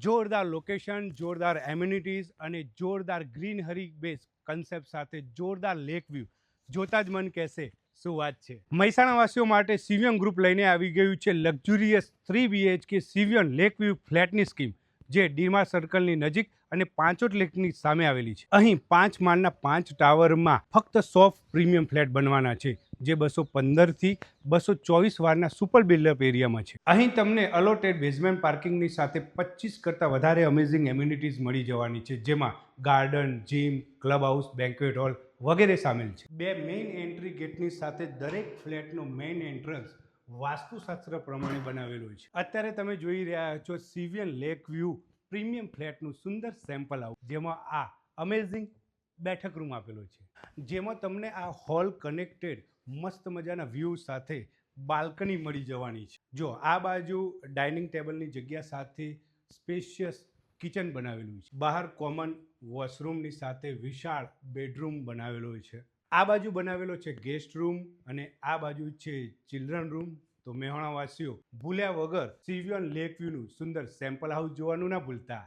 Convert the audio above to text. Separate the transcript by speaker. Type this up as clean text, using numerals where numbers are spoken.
Speaker 1: જોરદાર લોકેશન, જોરદાર એમ્યુનિટીઝ અને જોરદાર ગ્રીનહરી બેઝ કન્સેપ્ટ સાથે જોરદાર લેક વ્યૂ જોતા જ મન કહેશે શું વાત છે. મહેસાણા વાસીઓ માટે સિવિયન ગ્રુપ લઈને આવી ગયું છે લક્ઝુરિયસ 3 BHK સિવિયન લેક વ્યૂ ફ્લેટની સ્કીમ, જે ડીમા સર્કલની નજીક અને પાંચોટ લેકની સામે આવેલી છે. અહીં 5 માળના 5 ટાવરમાં ફક્ત 100 પ્રીમિયમ ફ્લેટ બનવાના છે, જે 215 થી 224 વારના સુપર બિલ્ડઅપ એરિયામાં છે. અહીં તમને અલોટેડ બેઝમેન્ટ પાર્કિંગની સાથે 25 કરતાં વધારે અમેઝિંગ એમ્યુનિટીઝ મળી જવાની છે, જેમાં garden, gym, club house, banquet hall વગેરે સામેલ છે. 2 મેઇન એન્ટ્રી ગેટની સાથે દરેક ફ્લેટનો મેઇન એન્ટ્રન્સ વાસ્તુશાસ્ત્ર પ્રમાણે બનાવેલો છે. અત્યારે તમે જોઈ રહ્યા છો સિવિયન લેક વ્યૂ પ્રીમિયમ ફ્લેટનું સુંદર સેમ્પલ હાઉસ, જેમાં આ અમેઝિંગ બેઠક રૂમ આપેલો છે, જેમાં તમને આ હોલ કનેક્ટેડ મસ્ત મજાના વ્યૂ સાથે બાલ્કની મળી જવાની છે. જો આ બાજુ ડાઇનિંગ ટેબલની જગ્યા સાથે સ્પેશિયસ કિચન બનાવેલું છે. બહાર કોમન વોશરૂમની સાથે વિશાળ બેડરૂમ બનાવેલો છે. આ બાજુ બનાવેલો છે ગેસ્ટ રૂમ અને આ બાજુ છે ચિલ્ડ્રન રૂમ. તો મહેસાણાવાસીઓ ભૂલ્યા વગર સિવિયન લેક વ્યૂનું સુંદર સેમ્પલ હાઉસ જોવાનું ના ભૂલતા.